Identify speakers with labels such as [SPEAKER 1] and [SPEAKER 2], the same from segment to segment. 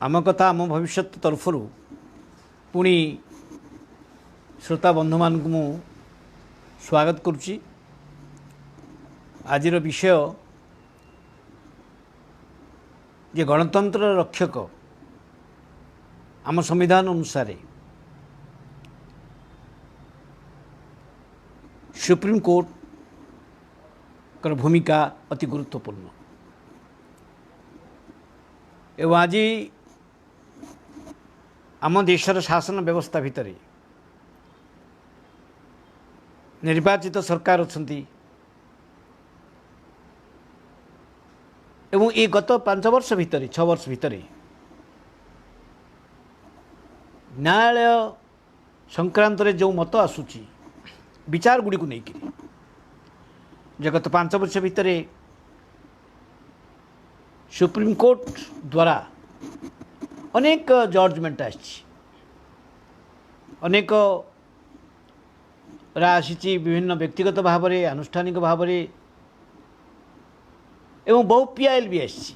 [SPEAKER 1] आम कथा आम भविष्य तरफ पुणी श्रोता बंधु मान मु स्वागत करुच्ची। आज विषय जे गणतंत्र रक्षक आम संविधान अनुसार सुप्रीम कोर्ट कर भूमिका अति गुरुत्वपूर्ण एवं आज आम देशर शासन व्यवस्था भितर निर्वाचित सरकार अच्छी एवं ये गत 5 वर्ष भितर 6 वर्ष भितर न्यायालय संक्रांत रे जो मत आसूची विचार गुड़ी को लेकिन जे गत 5 वर्ष भितर सुप्रीम कोर्ट द्वारा अनेक जजमेंट अनेक आसी विभिन्न व्यक्तिगत भाव में आनुष्ठानिक भाव में एवं बहु पीआईएल भी आसी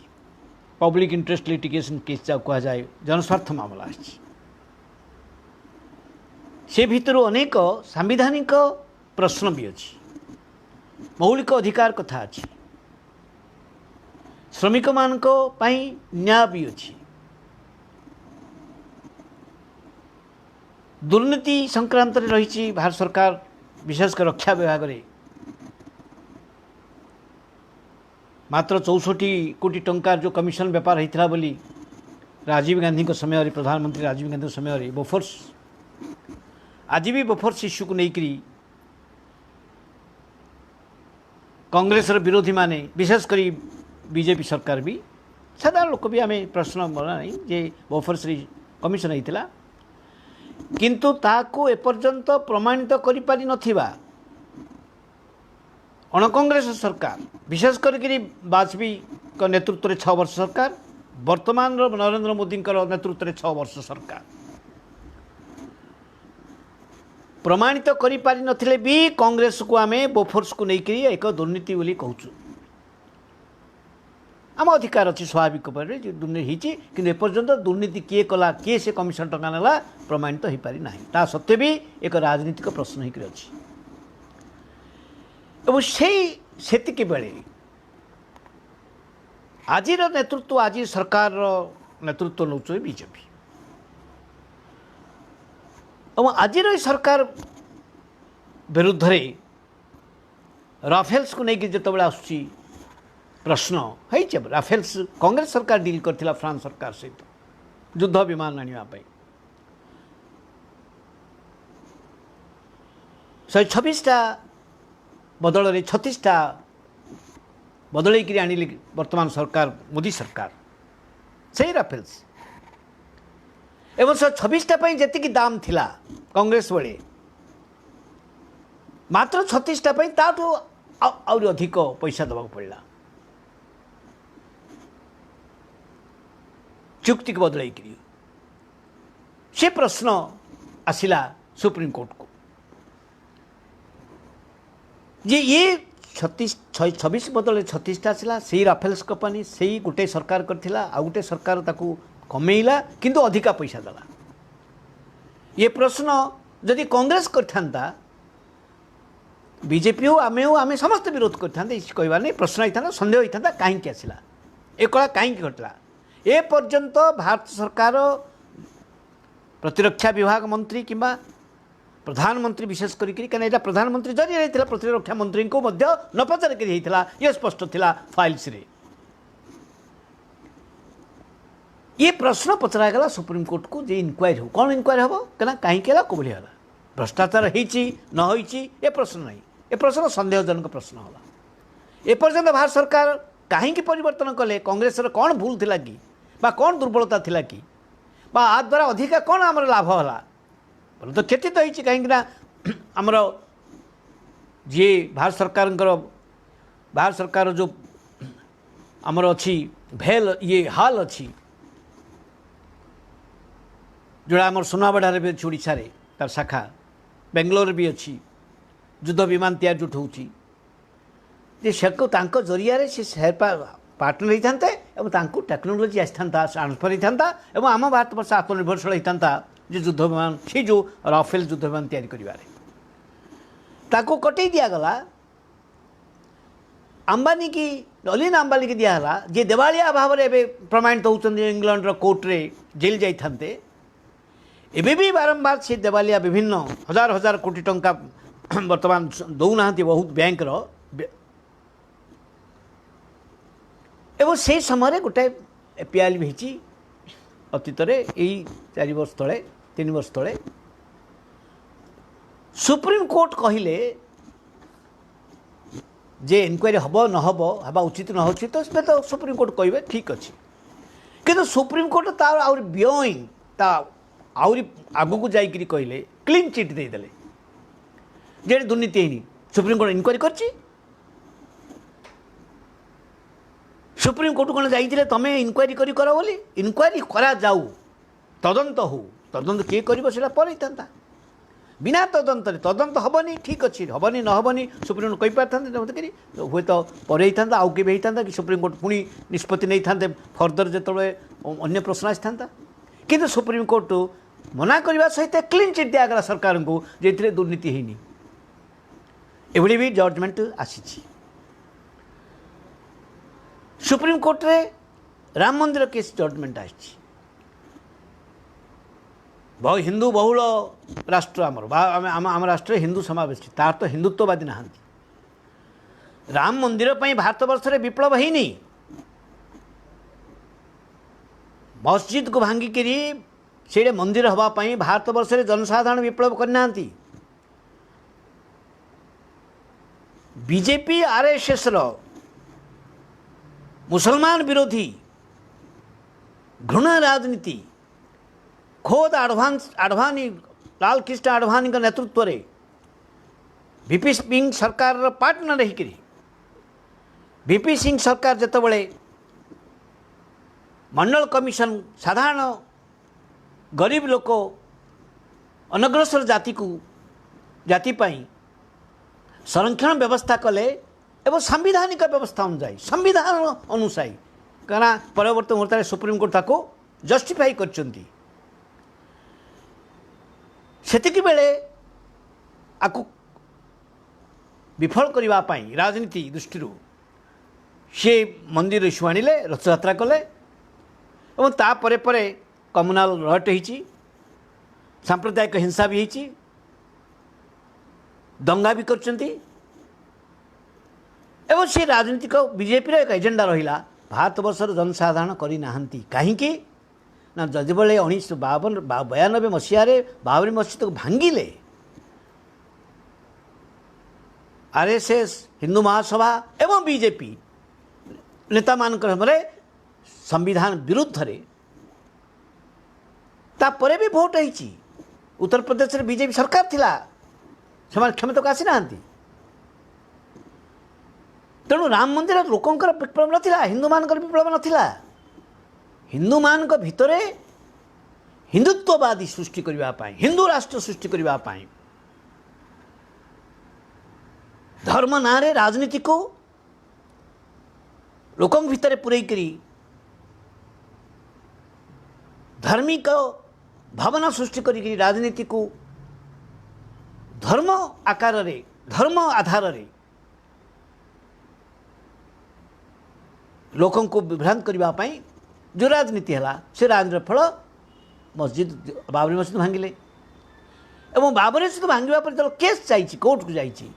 [SPEAKER 1] पब्लिक इंटरेस्ट लिटिगेशन केस जहाँ कह जाए जनस्वार्थ मामला आसी से भितर अनेक सांविधानिक प्रश्न भी अच्छी मौलिक अधिकार कथा अच्छी श्रमिक मान न्याय भी अच्छी दुर्नीति संक्रांत रही भारत सरकार विशेषकर रक्षा विभाग में मात्र 64 कोटी टंकार जो कमिशन व्यापार होता बोली राजीव गांधी समय प्रधानमंत्री राजीव गांधी समय बोफोर्स आज भी बोफोर्स इश्यू को लेकर कांग्रेस विरोधी माने विशेषकर बीजेपी सरकार भी साधारण लोक भी आम प्रश्न मना नहीं जे बोफोर्स कमिशन होता किंतु ताको एपर्यंत प्रमाणित करि पारि नथिबा अणकांग्रेस सरकार विशेष करके वाजपेयी नेतृत्व में 6 वर्ष सरकार वर्तमान नरेंद्र मोदी नेतृत्व में 6 वर्ष सरकार प्रमाणित करि पारि नथिले भी कांग्रेस को आमे बोफोर्स को लेकर एक दुर्नीति बोली कहूँ आम अधिकार अच्छी स्वाभाविक दुर्नीति कि एपर्यंत दुर्नीति किए कला किए से कमिशन टंका नाला प्रमाणित हो पारि ना ता सत्वे भी एक राजनीतिक प्रश्न होकर अच्छी और से बेले आज नेतृत्व आज सरकार नेतृत्व नौ बीजेपी और आज सरकार विरुद्ध राफेल्स को लेकिन जिते आसूँ प्रश्न है राफेल्स कांग्रेस सरकार डील करथिला फ्रांस सरकार सहित युद्ध विमान आने 126टा बदल 36टा बदल आनिले वर्तमान सरकार मोदी सरकार से राफेल्स एवं 126टा जी दाम थिला कांग्रेस बेले मात्र 36टा ताठू आउरी अधिक पैसा दबा पड़ा चुक्ति को बदल से प्रश्न आसिला सुप्रीम कोर्ट को ये 26 बदल 36टा आसला से राफेल्स कंपनी से गोटे सरकार करथिला आ गोटे सरकार ताकू कमेला किंतु अधिका पैसा देला ये प्रश्न जदि कांग्रेस करथांता बीजेपी हो आमे समस्त विरोध करथांते कहबार नहीं प्रश्न होता सन्देह होता कहीं आसला ए कला कहीं घटला ए पर्यंत भारत सरकार प्रतिरक्षा विभाग मंत्री किंबा प्रधानमंत्री विशेष करा प्रधानमंत्री जरिए प्रतिरक्षा मंत्री को न पचारिक ये स्पष्ट थिला फाइल्स रे ये प्रश्न पचरागला सुप्रीम कोर्ट को जे इनक्वारी हो कौन इनक्वारी हम कहना कहीं कौली है भ्रष्टाचार होती ये प्रश्न नहीं ये प्रश्न सन्देहजनक प्रश्न है एपर्यंत भारत सरकार कहीं परिवर्तन कले कांग्रेस कौन भूल थिला कि बा कौन दुर्बलता थिला कि बा आ द्वारा अधिका कौन आमर लाभ है बोले तो क्षति तो होती कहीं आमर जी भारत सरकार जो आमर अच्छी भेल ये हाल अच्छी जोड़ा आमर सुनाबेड़ा भी अच्छी ओडिशा रे तार शाखा बेंगलोर भी अच्छी युद्ध विमान तैयार जो होती जे जरिया से शेरपा पार्टनर होता और टेक्नोलोजी आसी था ट्रांसफर होता और आम भारत वर्ष आत्मनिर्भरशील होता जो युद्ध विमान सी जो राफेल युद्ध विमान तैयारी कटई दिगला अंबानी की अलीन अंबानी की दिगला जी देवालिया भाव में प्रमाणित होती इंग्लैंड कोर्टे जेल जाते एबे भी बारंबार से देवालिया विभिन्न हजार हजार कोटी टंका बर्तमान दौना बहुत बैंक एवं से समय गोटे एपीआई भी अतीत यही 4 वर्ष तले 3 वर्ष तले सुप्रीम कोर्ट कहले जे इनक्वारी हम न हवा उचित न उचित तो सुप्रीम कोर्ट कहे ठीक अच्छे किंतु सुप्रीम कोर्ट तार आउरी बियॉइंग ता आउरी आगु को जाइकरी कहले क्लीन चिट देदेले जे दुर्नीति है सुप्रीम कोर्ट इनक्वारी कर सुप्रीम कोर्ट कौन जाइए तुम इनक्वारी कर बोली इनक्वारी करा जाऊ तदंत हो तदंत किए कर था बिना तदंत तदंत हेनी ठीक अच्छे हेनी न हेनी सुप्रीम कोर्ट कहीपर मत करी हुए तो पर आउ कि होता कि सुप्रीम कोर्ट पुणी निष्पत्ति नहीं था फर्दर जो अन्य प्रश्न आसी था किंतु सुप्रीम कोर्ट मना करने सहित क्लीन चिट दिगला सरकार को जे दुर्नीति है एभली भी जजमेंट आसी सुप्रीम कोर्ट रे राम मंदिर केस जजमेंट आसी हिंदू बहुल राष्ट्र आम राष्ट्र हिंदू समावेश तार तो हिंदुत्ववादी ना राम मंदिर पर भारत वर्ष में विप्लव है मस्जिद को भांगिकी से मंदिर हाँपाई भारत वर्ष में जनसाधारण विप्लव करना बीजेपी आरएसएस मुसलमान विरोधी घृणा राजनीति खोद आडवाणी लाल कृष्ण आडवाणी नेतृत्व में वीपी सिंह सरकार पार्टनर होकर वीपी सिंह सरकार जितेबाला मंडल कमिशन साधारण गरीब लोक अनग्रसर जाति को जाति संरक्षण व्यवस्था कले एवं संविधानिक व्यवस्था अनुसार संविधान अनुसार कहना परवर्त मुहूर्त सुप्रीम कोर्ट ताको जस्टिफाई करछंती सेतिकी बेले आकु विफल करने राजनीति दृष्टि सी मंदिर इश्यू आनिले रथयात्रा कले और तापर कम्युनाल रट होती सांप्रदायिक हिंसा भी होती दंगा भी करछंती एवं से राजनीतिक बीजेपी एक एजेंडा रहा भारत वर्षर जनसाधारण करना कहीं ना जजबले 1992 मसीह बाबरी मस्जिद को भांगिले आरएसएस हिंदू महासभा एवं बीजेपी नेता मान संविधान विरुद्ध रे तापरे भी भोट होती उत्तर प्रदेश में बीजेपी सरकार थिला से क्षमता को आसी ना तेणु राम मंदिर लोकंकर विप्लव नाला हिंदू मान विप्लव नाला हिंदू मान भितर हिंदुत्ववादी सृष्टि करने हिंदू राष्ट्र सृष्टि करने धर्म ना राजनीति को लोकों भितर पुरैकरी धार्मिक भावना सृष्टि करी राजनीति को धर्म आकार रे धर्म आधार रे लोकों को विभ्रांत करने जो राजनीति है से राजनीतिर फल मस्जिद बाबरी मस्जिद भांगिले एवं बाबरी मस्जिद भांगा पर जो केस जाइए कोर्ट को जाइए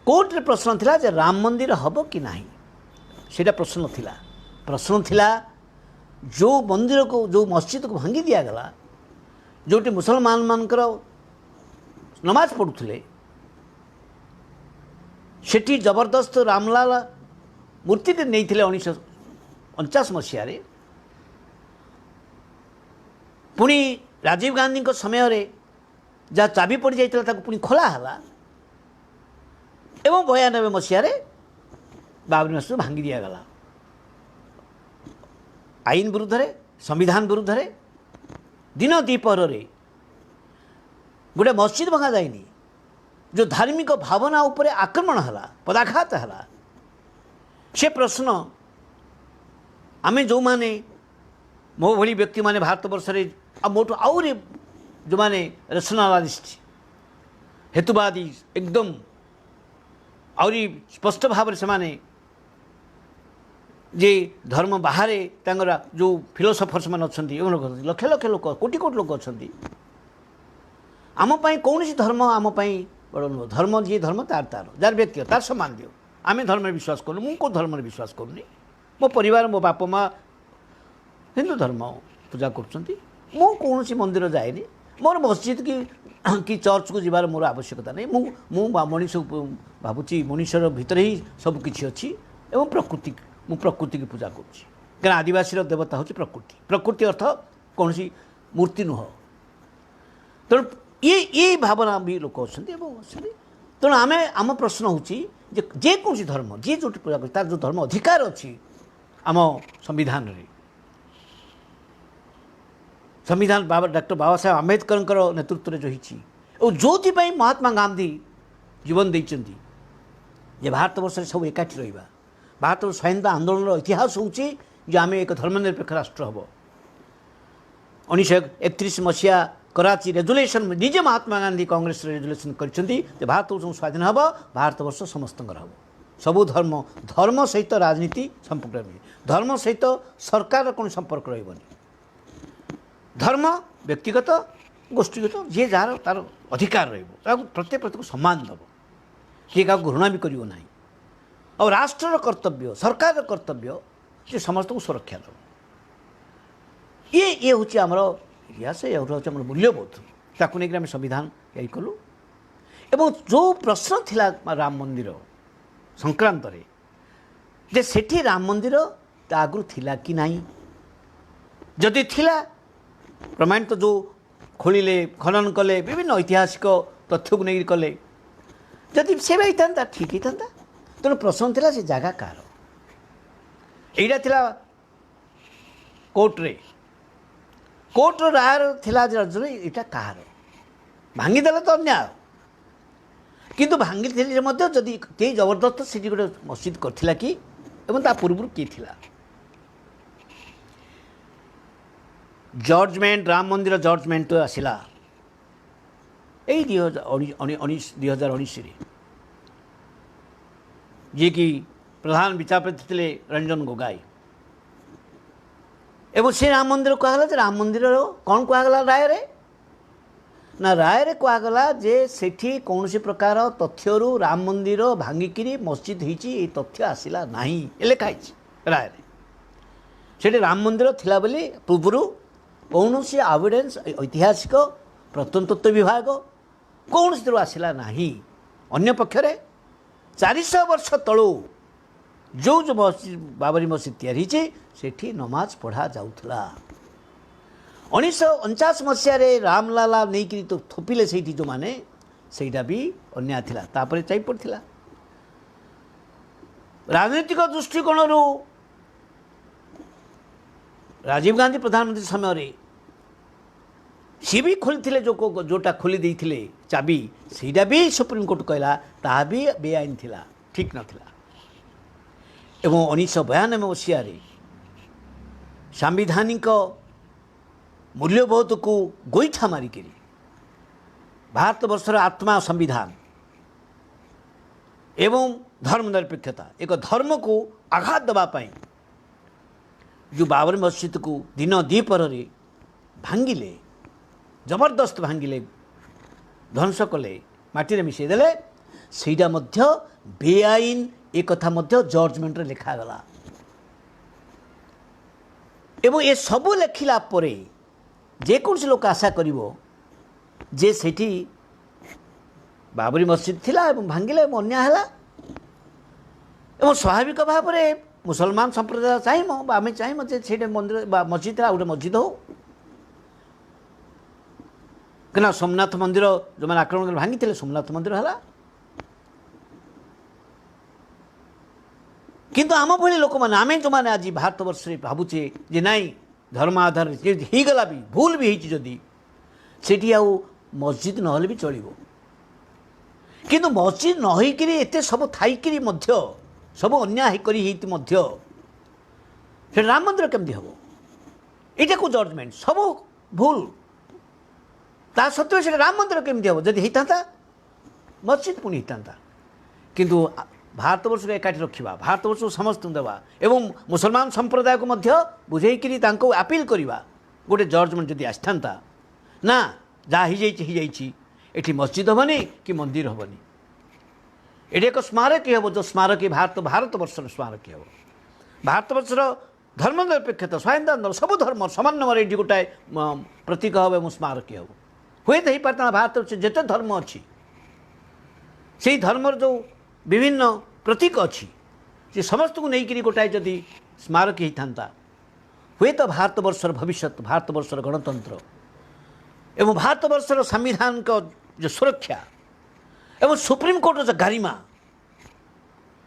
[SPEAKER 1] कोर्ट रे प्रश्न थिला जे राम मंदिर हम कि नहीं सेटा प्रश्न थिला प्रश्न थिला जो मंदिर को जो मस्जिद को भांगी दिगला जोटी मुसलमान मानकर नमाज पढ़ुले सेठी जबरदस्त रामलाल मूर्ति नहीं 1949 मसीह पुणी राजीव गांधी समय जहाँ चाबी पड़ जाता पुणी खोला है एवं 92 मसीह बाबरी मस्जिद भांगी दिगला आईन विरुद्ध संविधान विरुद्ध दिन द्विपहर गोटे मस्जिद भंगा जाएनि जो धार्मिक भावना उपरे आक्रमण है पदाघात है से प्रश्न आम जो मैंने मो भली व्यक्ति माने भारत वर्ष मोटू आउरी जो मैंने रेशनालिस्ट हेतुवादी एकदम आउरी स्पष्ट भाव से माने जे धर्म बाहर जो फिलोसफर्स मान अच्छा लक्ष लक्ष लोक कोटि कोटि लोक अच्छा आमपाई कौन धर्म आमपाई बड़ नुह धर्म जी धर्म तार तार जार व्यक्ति तार सम्मान दियो आम धर्म विश्वास करूँ मु कौ धर्म विश्वास करूनी मो परिवार मो बाप माँ हिंदू धर्म पूजा कर मंदिर जाएनि मोर मस्जिद कि चर्च को जीवार मोर आवश्यकता नहीं मु मनीष भावुची मनीषर भितर ही सब किछि अच्छी एवं प्रकृति मु प्रकृति की पूजा करुँच आदिवासी देवता हूँ प्रकृति प्रकृति अर्थ कौन मूर्ति नुह तेणु ये भावना भी लोक अच्छा तेणु आम आम प्रश्न होकौन धर्म जी जो पूजा कर तार जो धर्म अधिकार अच्छी आम संविधान रे संविधान डॉक्टर बाबा साहेब आंबेडकर नेतृत्व जो जो महात्मा गांधी जीवन देइचंती जे भारत वर्ष सब एकाठी रहिबा भारत स्वाधीनता आंदोलन इतिहास होची जे आम एक धर्मनिरपेक्ष राष्ट्र हम 1931 मसीहा कराची रेजुलेशन निजे महात्मा गांधी कांग्रेस रेजुलेशन करछंती जे भारत वर्ष स्वाधीन हम भारत वर्ष समस्तंकर हम सबु धर्म धर्म सहित राजनीति संपर्क रही धर्म सहित सरकार कौन संपर्क रही धर्म व्यक्तिगत गोष्ठीगत जी जार तार अधिकार प्रत्येक प्रत्येक सम्मान दब किए क्या घृणा भी करियो नहीं और राष्ट्र कर्तव्य सरकार कर्तव्य से समस्त को सुरक्षा दब ये हूँ आमर इतिहास ये हूँ आम मूल्यबोध ताकू नहीं आम संविधान यही कलु एवं जो प्रश्न थिला राम मंदिर संक्रांत रे जे सेठी राम मंदिर आगु थिला कि नहीं जदि थिला प्रमाणित जो खोलिले खनन कले विभिन्न ऐतिहासिक तथ्य को नहीं कले जदि से होता ठीक होता तेणु प्रश्न थिला से जगह कार एटा थिला कोर्ट राय थिला यहाँ कहार भांगीदेले तो अन्याय किंतु भांगी जदि कई जबरदस्त से गोटे मस्जिद करथिला कि एवं ता पूर्व किए थिला जजमेंट राम मंदिर जजमेंट तो आसला यही 2019 जी कि प्रधान विचारपति थे रंजन गोगाई एवं से राम मंदिर कहला राम मंदिर कौन कहला राय रे ना राय रे कहगला जे सेठी कौन प्रकार तथ्यरू राम मंदिर भांगिकी मस्जिद होती तथ्य आसला नहीं लिखाई राय रे सेठी राम मंदिर थिला बोली पूर्व कौन एविडेंस ऐतिहासिक प्रत्नतत्व विभाग कौन से आसला नहीं अन्य पक्षरे 400 वर्ष तलू जो जो मस्जिद बाबरी मस्जिद तैयारी सेठी नमाज पढ़ा जाउथला 1949 मसीह रामलाला नहीं तो थोपिले से जो माने सेटा भी अन्याय थिला तापरे चाई पड़थिला राजनीतिक दृष्टिकोण राजीव गांधी प्रधानमंत्री समय सी भी खोली जोटा खोली देइथिले चाबी सीटा भी सुप्रीम कोर्ट कहला ता भी बेआईन थिला ठीक नथिला एवं 1992 मसीह सांविधानिक मूल्यबोध को गोईठा मारिक भारत वर्षर आत्मा संविधान एवं धर्मनिरपेक्षता एक धर्म को आघात देवाई जो बाबरी मस्जिद को दिन द्विपर भांगिले जबरदस्त भांगिले ध्वंस कले माटी मिसेदेले सेटा मध्य बेआईन एक कथा मध्य जजमेंट रे लिखागला एवं ये सबू लेखिला परे जेकोसी लोक आशा करिवो जे सेठी बाबरी मस्जिद थिला एवं भांगिले अन्याय हला एवं स्वाभाविक भाव में मुसलमान संप्रदाय चाहिए आम चाहिए जे से मंदिर मस्जिद गोटे मस्जिद हो क्या सोमनाथ मंदिर जो मैंने आक्रमण भांगी थे सोमनाथ मंदिर है किंतु आम भली लोक मैंने आम जो मैंने आज भारत वर्ष भावुचे जे नाई धर्म आधार होगला भी भूल भी होती सेठी आउ मस्जिद नहले भी चलो किंतु मस्जिद न होकर एत सब थी सब अन्याय करी से राम मंदिर केमती हम ये को जजमेंट सब भूल ता सत्वे से राम मंदिर केमती हम जदि होता मस्जिद पुणी होता किंतु भारतवर्ष को एकाठी रखा भारतवर्ष को समस्त देवा एवं मुसलमान संप्रदाय को बुझेकरी अपील करवा गोटे जजमेंट जदि आसता ना जहाँ ये मस्जिद हेनी कि मंदिर हेनी ये एक स्मारक हम जो स्मारक भारतवर्षर स्मारक हम भारतवर्षर धर्मनिरपेक्षता स्वाधीनता सब धर्म समन्वय ये गोटाए प्रतीक हम स्मारक हम हुए तो पारता भारत जिते धर्म अच्छी से धर्मर जो विभिन्न प्रतीक अच्छी से समस्त को लेकिन गोटाए जदि स्मारक होता हुए तो भारतवर्षर भविष्य भारतवर्षर गणतंत्र एवं भारतवर्षर संविधान का जो सुरक्षा एवं सुप्रीम कोर्ट जो गारिमा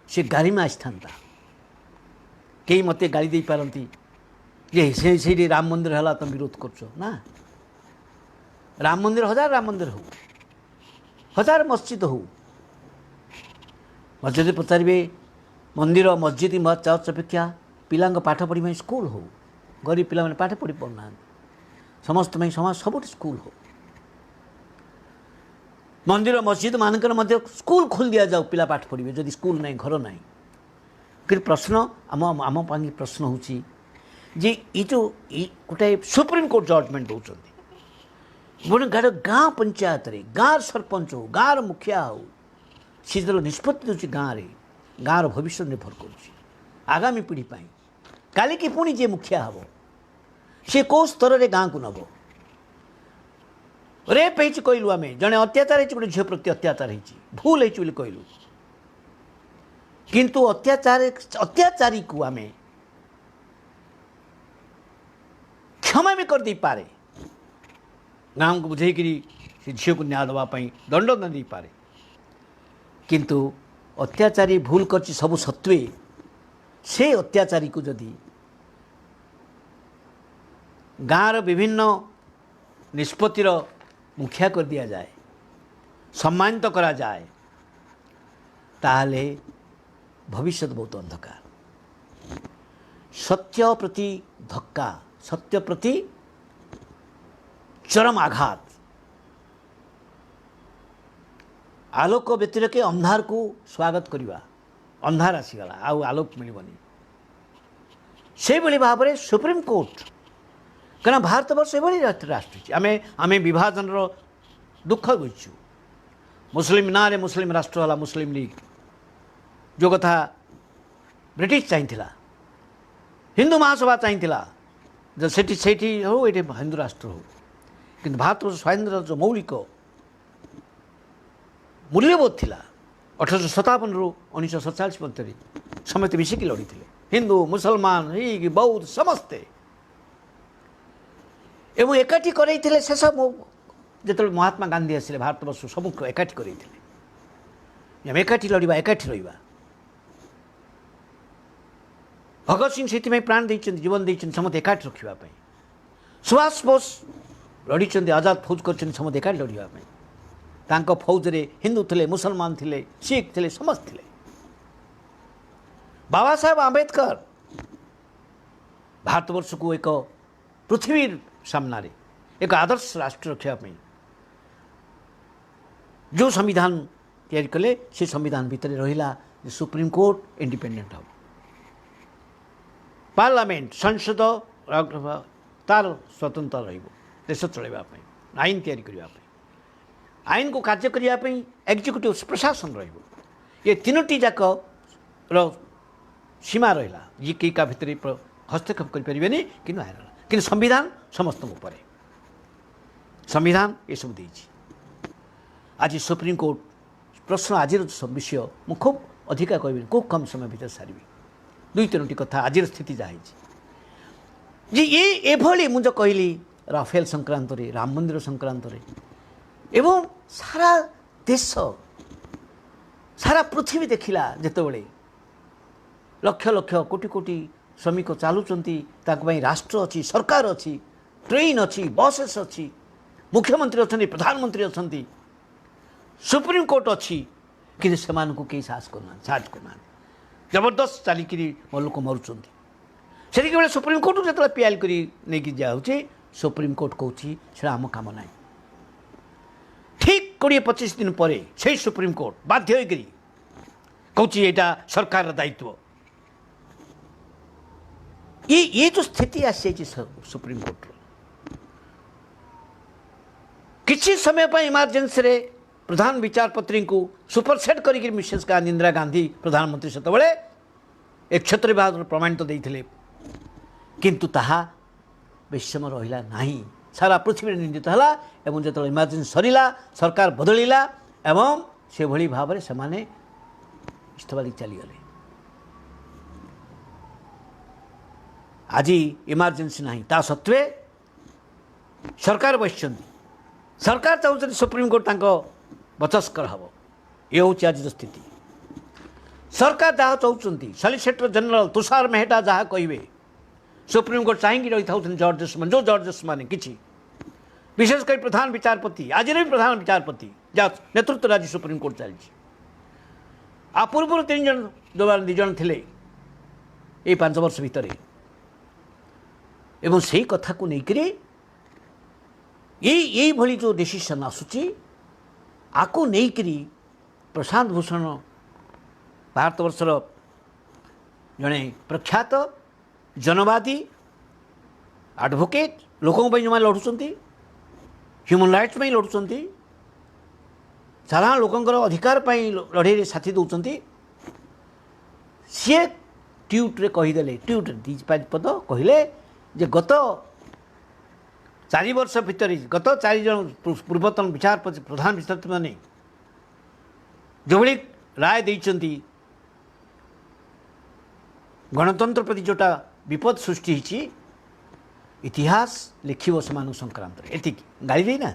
[SPEAKER 1] से गारिमा आसता कई मत गाड़ी दे पारती जे राम मंदिर है तुम विरोध कर ना राम मंदिर हो हजार मस्जिद हो मस्जिद पचारे मंदिर मस्जिद चर्च अपेक्षा पिला पाठ पढ़ी स्कूल हो गरीब पिला पाठ पढ़ी पढ़ना समस्त समाज सब स्कूल हो मंदिर मस्जिद मानकर स्कूल खोल दि जाऊ पिला पाठ पढ़े जदि स्कूल ना घर ना कि प्रश्न आम प्रश्न हूँ जे ये जो गोटे सुप्रीम कोर्ट जजमेंट दौरान गोटे गाँ पंचायत गाँव सरपंच हो गाँव मुखिया हो सी जो निष्पत्ति दूसरी गाँव भविष्य निर्भर करगामी पीढ़ी काली की पुणी जे मुखिया हम सी कौ स्तर में गाँव को नब रेप हो कहलु आम जड़े अत्याचार गोटे झील प्रति अत्याचार हो भूल हो कहलु किंतु अत्याचारी को आम क्षमा भी कर दे पारे गाँव को बुझेकरी से झील को न्याय देवाई दंड न दे पारे किंतु अत्याचारी भूल कर सबू सत्वे से अत्याचारी को जदि गाँव विभिन्न निष्पत्तिर मुखिया कर दिया जाए सम्मानित तो करा जाए ताहले भविष्य बहुत अंधकार सत्य प्रति धक्का सत्य प्रति चरम आघात आलोक व्यतिरेक अंधार को स्वागत करवा अंधार आसीगला आउ आलोक मिलबनी से भाव में सुप्रीम कोर्ट कहीं भारतवर्ष एभली राष्ट्र आम विभाजन दुख बुझु मुस्लिम ना मुस्लिम राष्ट्र वाला मुस्लिम लीग जो कथा ब्रिटिश चाहिए हिंदू महासभा चाहिए सेठी हो ये हिंदू राष्ट्र हो कि भारतवर्ष स्वाधीनता जो मौलिक मूल्यबोध थिला 1857 रु 1947 मध्य समस्त मिसिक लड़ी हिंदू मुसलमान ही बौद्ध समस्ते एवं एकाठी करते शेष जो महात्मा गांधी आसिले भारतवर्ष सबको एकाठी करते आम एकाठी लड़वा एकाठी रहा भगत सिंह से प्राण दे जीवन देते समस्त एकाठी रखापी सुभाष बोस लड़ी आजाद फौज कर समस्त एकाठी लड़ापी फौज रे हिंदू थे मुसलमान थे सिख थे समस्त थे बाबा साहेब आंबेडकर भारतवर्ष को एक पृथ्वी सामना रे एक आदर्श राष्ट्र रखापी जो संविधान तैयारी कले से संविधान भितर रहा सुप्रीम कोर्ट इंडिपेंडेंट हम पार्लियामेंट संसद तार स्वतंत्र रेश चलवाई आईन तैयारी करने आईन को कार्य करने एक्जिक्यूटिव प्रशासन रे तीनोटी जाक सीमा रहा ये कई का भितर हस्तक्षेप करें कि संविधान समस्त उपर संविधान ये सब दे आज सुप्रीम कोर्ट प्रश्न आज विषय मु खूब अधिका कह खूब कम समय भर सारी दुई तीनोटी कथा आज स्थिति जहाँ जी ये एभली मुझे कहली राफेल संक्रांत रे राम मंदिर संक्रांत रे एवं सारा देश सारा पृथ्वी देखिला जितेबले लक्ष लक्ष कोटी कोटी श्रमिक चलुंट राष्ट्र अच्छी सरकार अच्छी ट्रेन अच्छी बसेस अच्छी मुख्यमंत्री अच्छा प्रधानमंत्री अच्छा सुप्रीम कोर्ट अच्छी कि से कई साहस करना जबरदस्त चलिकी मो लोक मरुंट से बेले सुप्रीमकोर्ट जो पीएल कर जाऊँगी सुप्रीमकोर्ट कौन आम कम ना ठीक 20-25 दिन पर से सुप्रीमकोर्ट बाध्य कौन यहाँ सरकार दायित्व ये जो स्थिति आसी सुप्रीमकोर्ट किसी समय पर इमरजेंसी रे प्रधान विचारपति को सुपरसेट कर मिसेस गांधी इंदिरा गांधी प्रधानमंत्री से एक क्षेत्र विभाग प्रमाणित देते किंतु ताहा विषम रहा नहीं सारा पृथ्वी निंदित है एवं जो इमरजेंसी सरीला सरकार बदलिला एवं से भली भाव में से इस्तफा दी चलीगले आज इमरजेंसी नहीं ता सत्वे सरकार बस सरकार चाहते सुप्रीमकोर्ट बचस्कर हम ये हूँ आज स्थिति सरकार जहाँ चाहते सॉलिसिटर जनरल तुषार मेहटा जहाँ कहे सुप्रीमकोर्ट चाहिए रही था जजेस मैंने जो जजेस मैंने कि विशेषकर प्रधान विचारपति आज भी प्रधान विचारपति जहाँ नेतृत्व आज सुप्रीमकोर्ट चलती आ पूर्व 3 जन जो 2 जन थे ये 5 वर्ष भितर एवं से कथा को लेकर ये भली जो डिसीजन आसूची आको लेकर प्रशांत भूषण भारत वर्षर जड़े प्रख्यात जनवादी एडवोकेट लोकों जो लड़ुंट ह्यूमन राइट्स में लड़ुंट साधारण लोकंर अधिकार लड़े साथी दौरान सी ट्वीट्रे कहीदे ट्वीट 2-5 पद कहले जे गत 4 वर्ष भितर गत 4 जन पूर्वतन विचारपति प्रधान विचारपति मैंने जो भाई राय देइचंती गणतंत्र प्रति जोटा विपद सृष्टि होती इतिहास लिखिब से संक्रांत एति गाली देना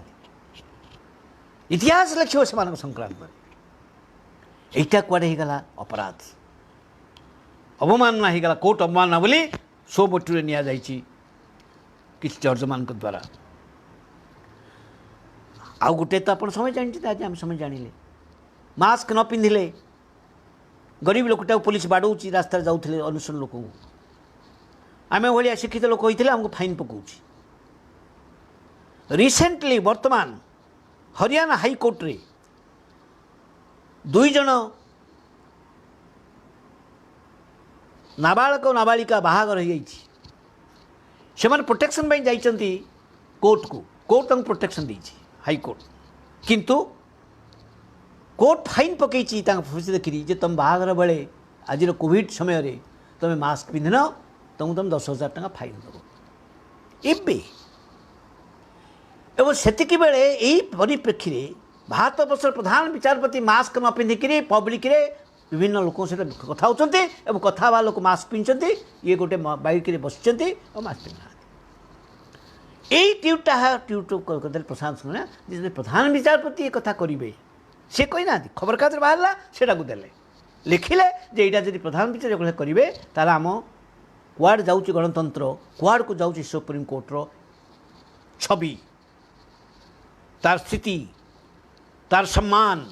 [SPEAKER 1] इतिहास लिखिब से संक्रांत यहीटा कुआडे होगला अपराध अवमानना होगला कोर्ट अवमानना बोली सो बटुरे निया जाइछि किसी जज मान द्वारा आउ गोटे तो आप समय जानते आज आम समय जानिले मास्क न पिंधिले गरीब लोकटा पुलिस बाड़ौची रास्ता जाऊे अनुसरण लोक आम भाया शिक्षित लोक होते आमको फाइन पकाउछि रिसेंटली वर्तमान हरियाणा हाईकोर्ट रे 2 जन नाबालक नाबालिका बाहागर हो जाइए प्रोटेक्शन पर जाइए कोर्ट को कोर्ट प्रोटेक्शन देछि हाईकोर्ट किंतु कोर्ट फाइन पकई खुशी देखी जे तुम बाहागर बेले आज कोविड समय तुम मास्क पिंधन तुमको तुम 10,000 टका फाइन दब एवं सेतिकी बेले यही परिप्रेक्षी में भारत वर्ष प्रधान विचारपति मास्क न पिंधिक पब्लिक विभिन्न लोक सहित कथा होती और कथा लोक मास्क पिंधते ये गोटे बाइक बस मास्क पिंधा यही ट्यूट प्रशांत सिंह जो प्रधान विचारपति ये कथा करेंगे सी कहना खबर कागज बाहर सेटा को देले लिखिले जे यहाँ जब प्रधान विचार करेंगे तार आम कुआड़ जाऊँगी गणतंत्र कुआड़ को जाऊँगी सुप्रीम कोर्टर छवि तार स्थिति तार सम्मान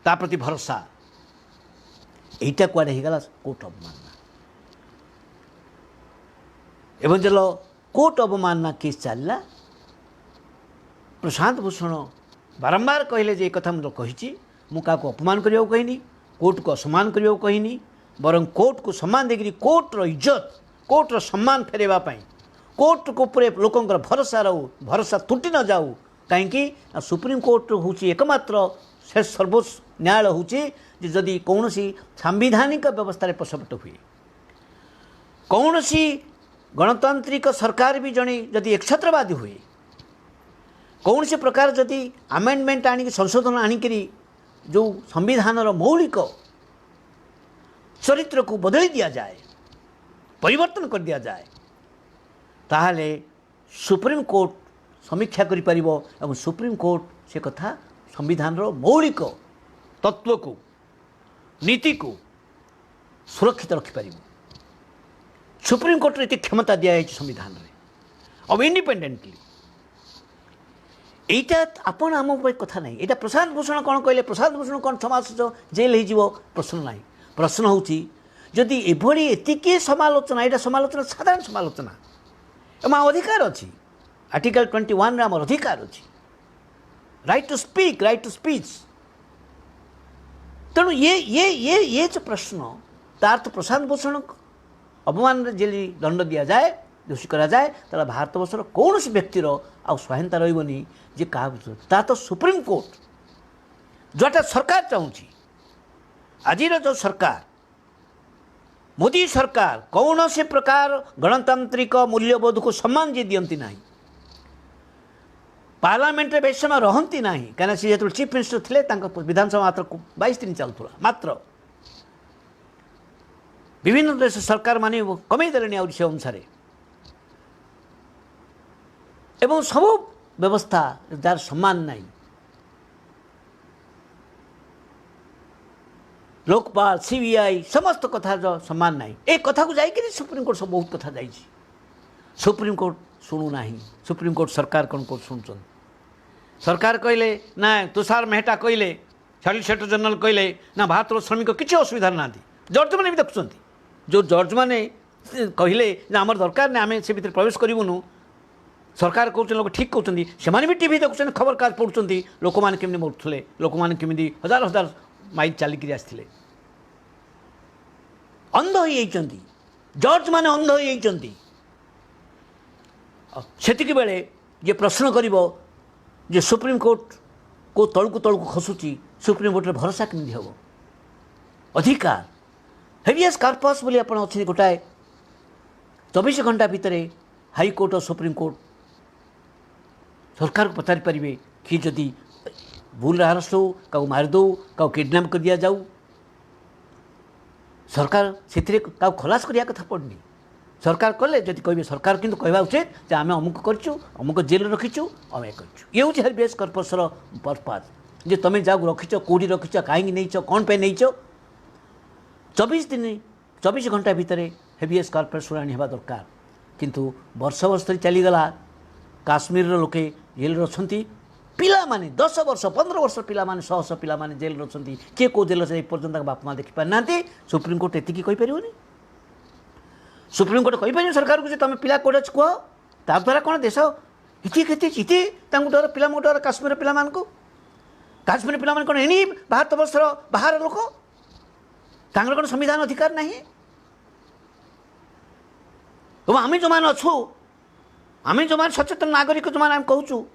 [SPEAKER 1] ता प्रति भरोसा यहीटा कुआड़े होगला कोर्ट अवमानना एवं जो कोर्ट अवमानना केस चलला प्रशांत भूषण बारंबार कहले जे कथा मुझे कही मुझे अपमान करने कहनी कोर्ट को असम्मान करने कहनी बरं कोर्ट को सम्मान देकर कोर्टर इज्जत कोर्टर सम्मान फेरवाई कोर्ट को पूरे लोकंर भरोसा रहू भरोसा तुटी न जाऊ कहीं सुप्रीम कोर्ट हूँ एकमात्र से सर्वोच्च न्यायालय हूँ जदि कौन सांविधानिक व्यवस्था पछपट हुए कौन गणतांत्रिक सरकार भी जड़े जदि एकछत्रवादी हुए कौन से प्रकार जदि आमेंडमेंट आनिक संशोधन आनिकी जो संविधान मौलिक चरित्र को बदली दिया जाए परिवर्तन कर दिया जाए ताहले सुप्रीम कोर्ट समीक्षा करि परिबो एवं सुप्रीम कोर्ट से कथा संविधान मौलिक तत्व को नीति को सुरक्षित रखिपर सुप्रीम कोर्ट ये क्षमता दिखाई संविधान में अब इंडिपेंडेंटली यहीटा आपण आम कथा ना यहाँ प्रशांत भूषण कौन कहले प्रशांत भूषण कौन समाज जेल हो प्रश्न ना प्रश्न हूँ जदि एभली एतिकी समालोचना यहाँ समालोचना साधारण समालोचना एम अधिकार अच्छी आर्टिकल 21 आम अधिकार अच्छी right to speak right to speech तेणु ये जो प्रश्न तार तो प्रशांत भूषण अपमान जेल दंड दि जाए दोषी करा जाए ताला भारत वर्षर कौन व्यक्तिर आ स्वाधीनता रही जे क्या तो सुप्रीम कोर्ट जोटा सरकार चाहूँगी आज जो सरकार मोदी सरकार कौन से प्रकार गणतांत्रिक मूल्यबोध को सम्मान जी दियंती नहीं पार्लियामेंट रे बेस समय रहती ना कहीं सी जो चीफ मिनिस्टर थे विधानसभा मात्र 22 दिन चलुला मात्र विभिन्न देश सरकार माने कमे देले से अनुसार एवं सब व्यवस्था जार सम्मान नहीं लोकपाल सीबीआई समस्त कथा जो सम्मान नहीं ए कथा को जाइए सुप्रीम कोर्ट सब बहुत कथा जाइए सुप्रीम कोर्ट शुणुना सुप्रीम कोर्ट सरकार कौन कोर्ट शुणुन सरकार कहले ना तुषार मेहता कहले सॉलिसिटर जनरल कहले ना भारत श्रमिक किसी असुविधा ना जज मैंने भी देखुं जो जज मैंने कहले आम दरकार ना आम से भीतर प्रवेश करूँ सरकार कहते लोग ठीक कहते से भी टीवी देखुं खबर काज पढ़ुं लोक मैंने केमी मरुले लोक मैंने केमी हजार हजार माइल चलिकी आसते अंध हो जज मैंने अंध हो सेतिक बेले जे प्रश्न करिवो जे सुप्रीम कोर्ट को तलकू खसुची सुप्रीम कोर्ट भरोसा केमती हम अधिकार हेवियस कार्पस बोली आप अच्छे गोटाए 24 घंटा भितर हाईकोर्ट और सुप्रीम कोर्ट सरकार को पचारि पारे कि जदि भूल अरेस्ट हो क्या मारिदे क्या किडनैप कर दिया जाऊ सरकार से खलास करने कथा पड़नी सरकार कले जब कहे सरकार किंतु कहवा उचित जे आम अमुक करूँ अमुक जेल रखीचु आम कर ये हूँ हेवियस कर्पसर पर्पज जे तुम जाऊ रखीच कौटी रखीच कहीं नहीं कौन पे नहीं 24 दिन 24 घंटा भितर हेवियस कर्पस शुणाणी होगा दरकार किंतु वर्ष वर्ष धरी चलीगला काश्मीर लोके जेल अच्छा पिला माने 10 वर्ष 15 वर्ष पिला माने 100 पिला माने जेल अच्छा किए कौ जेल पर्यंत बाप माँ देखी पारि ना सुप्रीम कोर्ट एतिकी कहीपर सुप्रीम कोर्ट कहीपर सरकार को तुम पिला कौट अच्छे कह ता द्वारा कौन देश हिची खेती चिति डर पिला डर काश्मीर पिला काश्मीर पिला कौन एनी भारत वर्षर बाहर लोक तांगर कौन संविधान अधिकार ना आम जो मैंने अच्छु आम जो मैंने सचेतन नागरिक जो मैंने कहूँ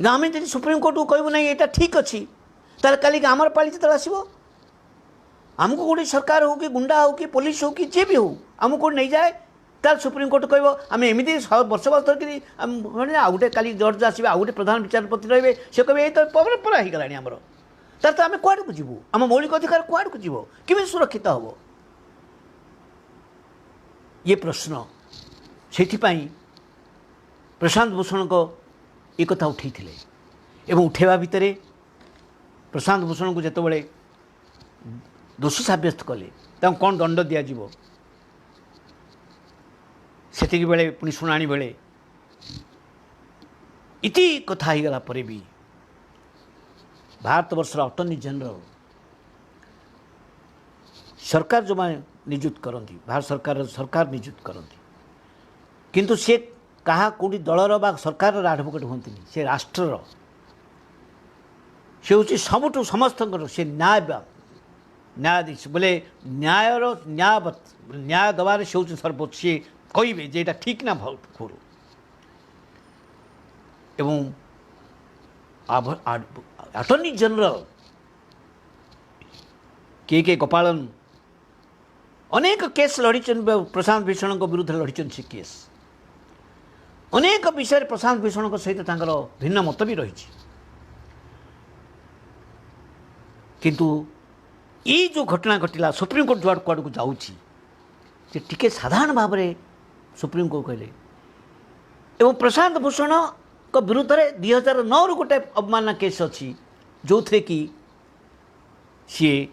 [SPEAKER 1] आम जी सुप्रीम कोर्ट को कहूँ ना यहाँ ठीक अच्छी तार कल आमर पाली जो आसो आमको गोटे सरकार हो कि गुंडा हो कि पुलिस हो कि जे भी हो आमको कौन नहीं जाए तार सुप्रीम कोर्ट कह आम एमती वर्ष वर्ष धरिकी आउ गोटे कल जज आसवे आउ गोटे प्रधान विचारपति रही से कहे ये तो परंपरा हो गला आमर तार तो आम कुआड़ को जीवु आम मौलिक अधिकार कुआड़ को जीव किमें सुरक्षित हम ये प्रश्न से प्रशांत भूषण को ये कथा उठे एवं उठेवा भितर प्रशांत भूषण को जिते दोषी सब्यस्त कले कौन दंड दिज्व से बेले पुणी शुणाणी बेले इति कथा हो गला परे भी भारत वर्षर अटर्नी जनरल सरकार जो मैंने नियुक्त करती भारत सरकार नियुक्त करती किंतु से कहा कौटी दलर बा सरकार आडभोकेट हमें से राष्ट्रर से हूँ सबुठ समस्त से न्यायाधीश बोले न्यायर न्याय दबार से हूँ सर्वोच्च सी कहे जे एटा ठीक ना भूल एवं अटर्नी जनरल के गोपालन अनेक केस लड़ी प्रशांत भूषण विरुद्ध लड़ी से केस अनेक विषय प्रशांत भूषण सहित भिन्न मत भी रही किंतु ये जो घटना घटला सुप्रीम कोर्ट जुआड़ कुआड़ को जाऊँगी टी साधारण भाव में सुप्रीम कोर्ट कहले एवं प्रशांत भूषण को विरुद्ध में 2009 रु गोटे अवमानना केस अच्छी जो थे कि सी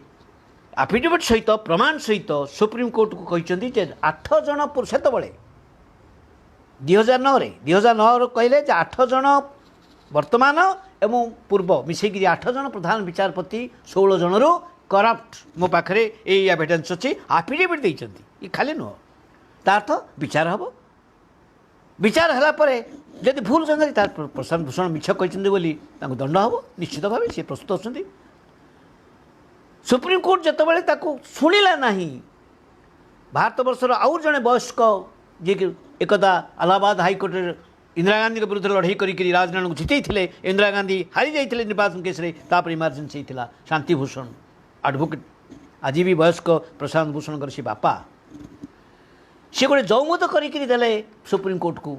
[SPEAKER 1] आफिडेविट सहित प्रमाण सहित सुप्रीम कोर्ट को कहते 8 जन से 2009 कहले 8 जन वर्तमान एवं पूर्व मिसेक 8 जन प्रधान विचारपति 16 जन करप्ट मो पाखे ये एविडेंस अच्छी आफिडेविट देते ये खाली नुह तार विचार हम विचार है जदि भूल संगति तार प्रशांत भूषण मिछ कहते बोली दंड हम निश्चित भाव सी प्रस्तुत अच्छा सुप्रीमकोर्ट जितेबाला शुणिला ना भारत वर्षर आउ जड़े वयस्क जी एकदा इलाहाबाद हाइकोर्ट इंदिरा गांधी विरुद्ध लड़ाई करी राजनारायण को जिते इंदिरा गांधी हारी जाते निर्वाचन केस इमरजेन्सी होता शांतिभूषण एडवोकेट आज भी वयस्क प्रशांत भूषण से बापा सी गोटे जौमत करदे सुप्रीमकोर्ट को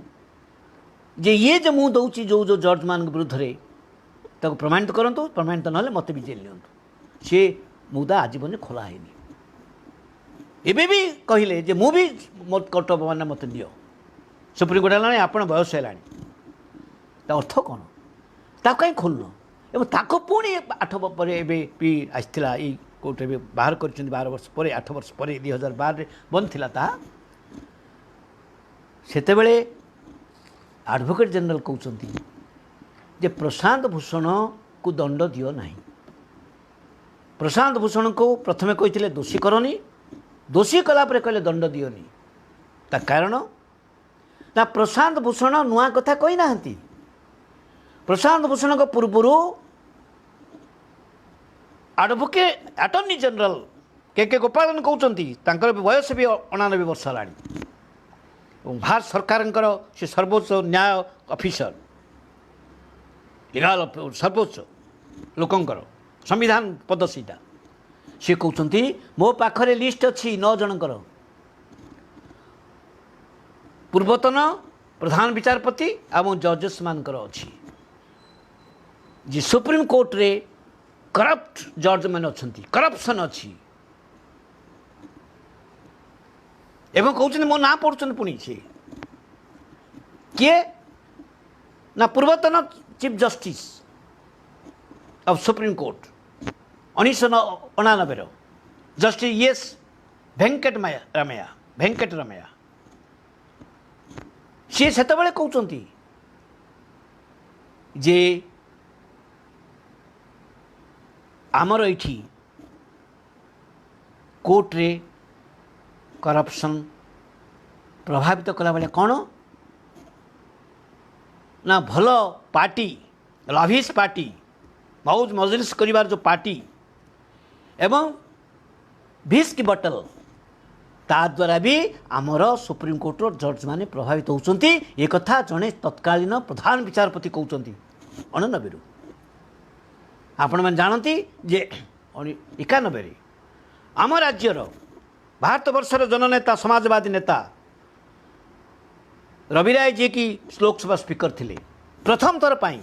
[SPEAKER 1] जे ये जो मुझे दूसरी जो जो जज मान विरुद्ध में प्रमाणित करूँ प्रमाणित ना मत भी जेल नि सी मुदा आजीवन खोला है एबे भी कहले जे मु भी कर्तव्य मान मत दियो सुप्रीमकोर्ट है आप बयस है अर्थ कौन कहीं खोलुन एवं पुणी 8 पर भी आसला ये कोर्ट में बाहर कर 12 वर्ष पर 8 वर्ष पर 2012 बंद था सेतेबेले एडवोकेट जनरल कहते जे प्रशांत भूषण को दंड दियो नहीं प्रशांत भूषण को प्रथमे कहते दोषी करनी दोषी कलापर कहले दंड दियोनी ता कारण ना प्रशांत भूषण नुआ कथा कही ना प्रशांत भूषण को पूर्व एडवोकेट अटर्नी जनरल के गोपालन कहते बयस भी 89 वर्ष है भारत सरकार से सर्वोच्च न्याय ऑफिसर लीगल सर्वोच्च लोकंकर संविधान पद सीटा सी कहते मो पाखरे लिस्ट अच्छी 9 जनकर पूर्वतन प्रधान विचारपति और जजेस मानकर अच्छी जी सुप्रीम कोर्ट रे करप्ट जज मैंने अच्छा करप्शन अच्छी एवं कहते मो ना पढ़ुं पुणी सी किए ना पूर्वतन chief justice of supreme court 1999 justice S Venkataramiah सी से कहते जे आमर ये कोर्ट रे करप्शन प्रभावित कला बेले कौन ना भल पार्टी लभिश पार्टी मौज मजलिस करिवार जो पार्टी एवं भिस्की बटल ता द्वारा भी आमर सुप्रीम कोर्टर जज माने प्रभावित होउछंती ये कथा जड़े तत्कालीन प्रधान विचारपति कहते 89 आपण मैंने जानती जे 91 आम राज्यर भारत वर्षर जननेता समाजवादी नेता रवि राय जी की लोकसभा स्पीकर थे प्रथम थर पर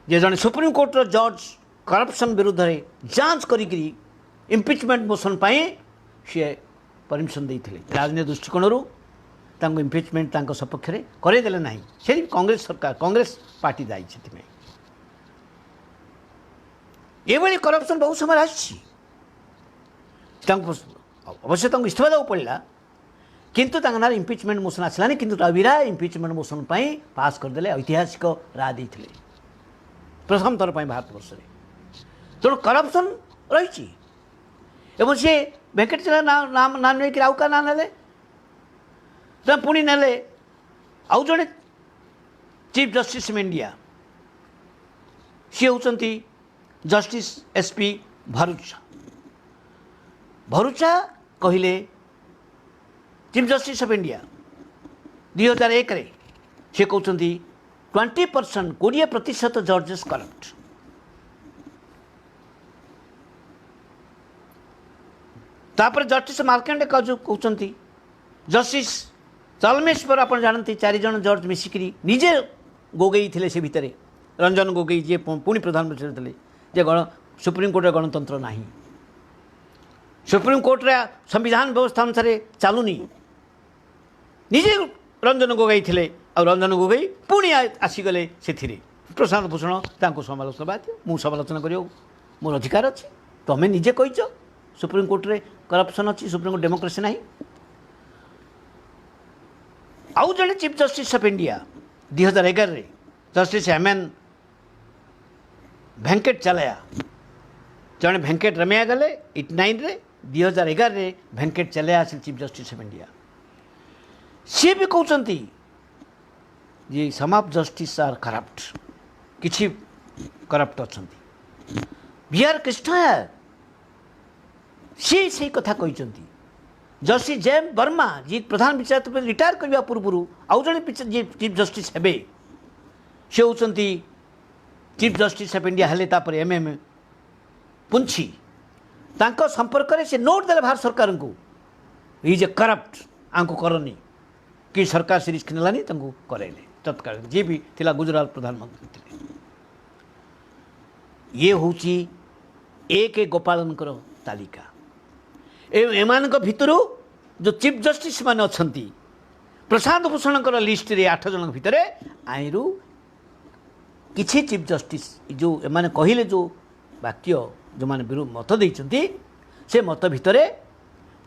[SPEAKER 1] जे जड़े सुप्रीम कोर्ट जज करप्शन विरुद्ध रे जांच करी इम्पिचमेंट मोशन पाई सी परमिशन देते राजनीति दृष्टिकोण इम्पिचमेंट सपक्ष में करदेले ना से कांग्रेस सरकार कांग्रेस पार्टी दायी से ये करप्शन बहुत समय आसी अवश्य इस्तीफा देव पड़ा किंतु ना इम्पिचमेंट मोशन आसलानी किंतु रवि राय इम्पिचमेंट मोशन पास करदे ऐतिहासिक राय देते प्रथम थर पर भारत वर्ष तेणु करप्शन रही सी वेंकट चला नाम नाम नहीं आउ का ना पुणी ने आउ जड़े चीफ जस्टिस ऑफ इंडिया सी होती जस्टिस एसपी भरूचा कहले चीफ जस्टिस ऑफ इंडिया 2001 से कहते 20% 20% जजेस करप्ट तापर जस्टिस मार्केंडे कहते जस्टिस चलमेश्वर आप जानते 4 जन जज मिसिकी निजे गोगई थे से भितर रंजन गोगई जी पुणी प्रधानमंत्री थे जे सुप्रीम कोर्ट गणतंत्र ना सुप्रीम कोर्ट रे संविधान व्यवस्था अनुसार चलुनी निजे रंजन गोगई थे और रंजन गोगई पुणी आसीगले से प्रशांत भूषण समालोचना बाध्य मु समालोचना कर मोर अधिकार अच्छे तुम्हें निजे कहीच सुप्रीम कोर्ट रे करप्शन अच्छी सुप्रीम कोर्ट डेमोक्रेसी ना आउ जड़े chief justice of India 2011 justice M N Venkatachaliah जड़े भेंकट रमैया गले 89 रे 2011 रे भेंकट चले आसिल चीफ जस्टिस ऑफ इंडिया सी भी कहते जे some of justice are corrupt किछि करप्ट अच्छा बी आर कृष्ण से कथा कहते जस्टिस जेम वर्मा जी प्रधान विचारपति रिटायर करने पूर्व आउ जड़े चीफ जस्टिस हे से होती चीफ जस्टिस ऑफ इंडिया हेले एमएम पुंछी तांको संपर्क में से नोट देले भारत सरकार को इज ए करप्ट आंको करनी कि सरकार सीरीज किनलानी तांको करेले तत्काल जी भी थिला गुजरात प्रधानमंत्री थे ये होची एक गोपालनकर तालिका एमान भितर जो चीफ जस्टिस मान अच्छी प्रशांत भूषण लिस्ट रे 8 जन भितर आईरु किछि चीफ जस्टिस जो एमाने कहिले जो वाक्य जो माने विरोध मत देइचंती से मत भितर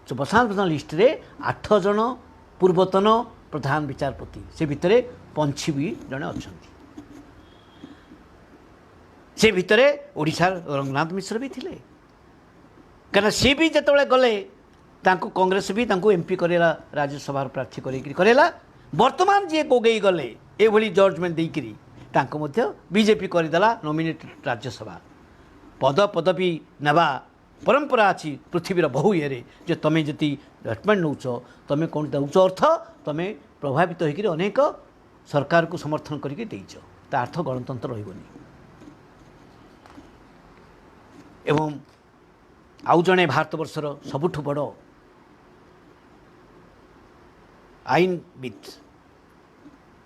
[SPEAKER 1] जो प्रशांत भूषण लिस्ट रे 8 जन पूर्वतन प्रधान विचारपति से भितर पंछी भी जड़े अच्छा से भितर ओडिशार रंगनाथ मिश्र भी थिले कहीं सी भी जिते गले कांग्रेस भी एमपी करेला राज्यसभा प्रार्थी करेला वर्तमान जी गोगई गले ये जजमेंट देकरी बीजेपी करदेला नॉमिनेटेड राज्यसभा पद पदवी नेबा परंपरा अच्छी पृथ्वीर बहु ये जे तुम्हें जी जजमेंट नौच तुम्हें कौन दौच अर्थ तुम्हें प्रभावित होकर अनेक सरकार को समर्थन करके देइछ ता अर्थ गणतंत्र रही एवं आउ जड़े भारतवर्षर सबुठ बड़ आईनविद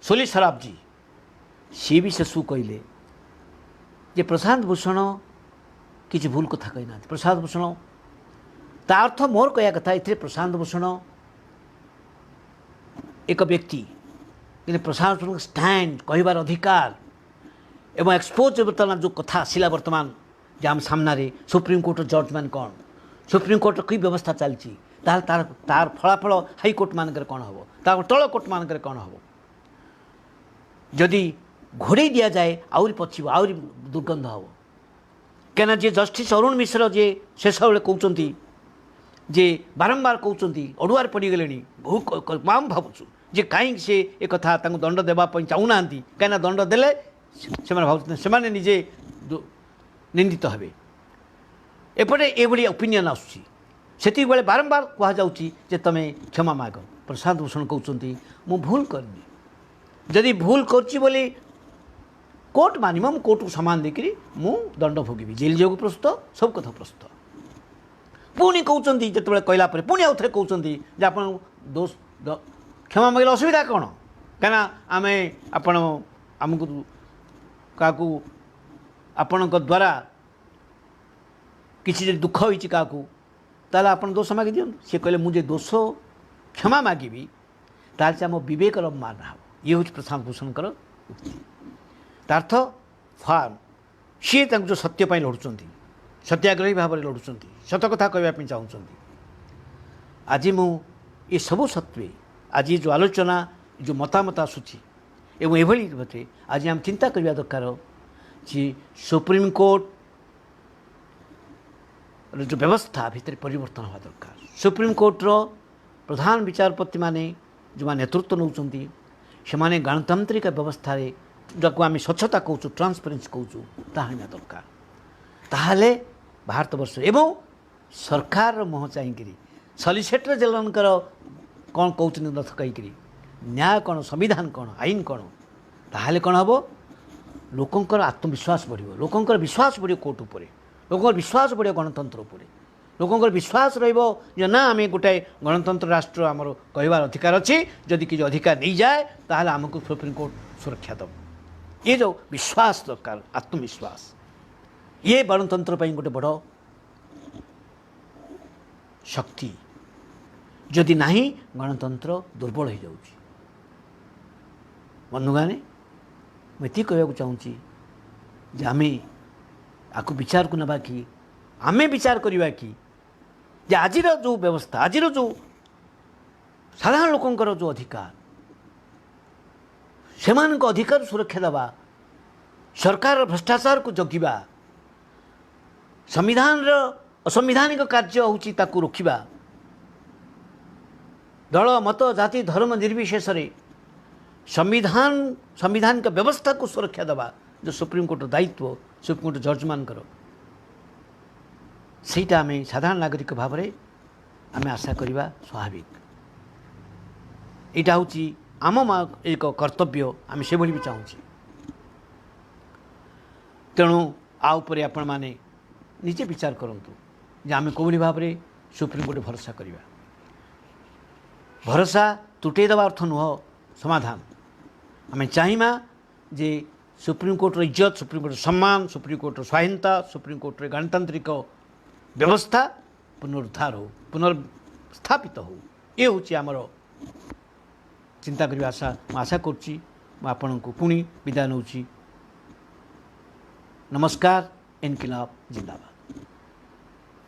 [SPEAKER 1] सोली सराफ जी सी भी शेषु कहले जे प्रशांत भूषण किसी भूल कथा कही ना प्रशांत भूषण ता अर्थ मोर कह कथा ये प्रशांत भूषण एक व्यक्ति कि प्रशांत भूषण स्टैंड कहबार अधिकार एवं एक्सपोज बर्तमान जो कथा आसला बर्तमान जे आम सामने सुप्रीमकोर्ट जजमेंट कौन सुप्रीमकोर्ट की व्यवस्था चलती तार तार फलाफल हाइकोर्ट मानक कौन हम तार तल कोर्ट मानक कौन हम जदि घोड़े दि जाए आहरी पछिब आहरी दुर्गंध हम क्या जे जस्टिस अरुण मिश्र जे शेष बेले कहते जे बारंबार कहते अड़ुआर पड़गले बहुत आम भावुँ जे कहीं से एक कथा दंड देवाई चाहूना कहीं दंड देले से निजे निंदित हे एपटे ये ओपिनियन आसती बेले बारंबार कहुचे तुम्हें क्षमा माग प्रशांत भूषण कहते मु भूल करनी जदि भूल कर कोर्ट मानिम मु कोर्ट को सामान देकरी मु दंड भोगी जेल जाऊ प्रस्तुत सब कथा प्रस्तुत पुणी कहते जिते कहला पुणी आउ थे कहते आप दोष क्षमा मांगे असुविधा कौन कहीं आम आपण आमको क्या आपण द्वारा किसी दुख होती क्या ताल आप दोष मागी दिखाँ सी कहले मुझे दोष क्षमा मागिबी ताल से आम बकर मान हम ये हूँ प्रशांत भूषण उक्ति तार्थ फार्म सी जो सत्यपाई लड़ुंट सत्याग्रही भाव में लड़ुंट सत कथा कहवाई चाहूँगी आज मु ये सब सत्वे आज जो आलोचना जो मतामत आसूची एवं ये आज आम चिंता करवा दरकार जे सुप्रीम कोर्ट जो व्यवस्था भितर परिवर्तन हवा दरकार सुप्रीम कोर्टर प्रधान विचारपति माने जो नेतृत्व नौकरी से गणतांत्रिक व्यवस्था जको आम स्वच्छता कहूँ ट्रांसपेरेन्सी कहूँ ताहा दरकार ताहले भारतवर्ष एवं सरकार मुह चाहिए सलिसिटर जनरल कौन कहते नथ कहीकि न्याय कौन संविधान कौन आईन कौन ताहले कौन हम लोकंर आत्मविश्वास बढ़ो लोकंर विश्वास बढ़ो कोर्ट उपर लोकंर विश्वास बढ़ो गणतंत्र उपर लोकंर विश्वास रो ना आम गोटे गणतंत्र राष्ट्र आमर कहबार अधिकार अच्छी जदि किसी अधिकार नहीं जाए ताहले आमको सुप्रीम कोर्ट सुरक्षा दब ये जो विश्वास दरकार आत्मविश्वास ये गणतंत्र पर गोटे बड़ शक्ति जदि नहीं गणतंत्र दुर्बल हो जाऊँ बंधुगाने मुझे कहूँ चाहूँगी जे आम आपको विचार को नवा कि आम विचार करवा कि आज जो व्यवस्था आज जो साधारण लोकंर जो अधिकार से अधिकार सुरक्षा देवा सरकार भ्रष्टाचार को जगिबा संविधान असंवैधानिक कार्य होची ताकू रोकिबा दल मत जाति धर्म निर्विशेष संविधानिक व्यवस्था को सुरक्षा देवा जो सुप्रीमकोर्ट दायित्व सुप्रीमकोर्ट जज मानकर ସେଇଟା ଆମେ ସାଧାରଣ ନାଗରିକ ଭାବରେ ଆମେ ଆଶା କରିବା ସ୍ୱାଭାବିକ। ଏଇଟା ହେଉଛି ଆମ ଏକ କର୍ତ୍ତବ୍ୟ, ଆମେ ସେଭଳି ବି ଚାହୁଁଛୁ। ତେଣୁ ଆ ଉପରେ ଆପଣମାନେ ନିଜେ ବିଚାର କରନ୍ତୁ ଯେ ଆମେ କେଉଁଭଳି ଭାବରେ ସୁପ୍ରିମକୋର୍ଟ ଭରସା କରିବା। ଭରସା ତୁଟେଇ ଦେବା ଅର୍ଥ ନୁହଁ ସମାଧାନ। ଆମେ ଚାହିଁବା ଯେ ସୁପ୍ରିମକୋର୍ଟର ଇଜ୍ଜତ, ସୁପ୍ରିମକୋର୍ଟର ସମ୍ମାନ, ସୁପ୍ରିମକୋର୍ଟର ସ୍ୱାଧୀନତା, ସୁପ୍ରିମକୋର୍ଟରେ ଗଣତାନ୍ତ୍ରିକ व्यवस्था पुनरुद्धार हो, पुनर्स्थापित हो। ये हूँ आमर चिंता करने आशा आशा करुच्ची। आपण को पुणी विदाय नौची। नमस्कार। इनकिलाब जिंदाबाद।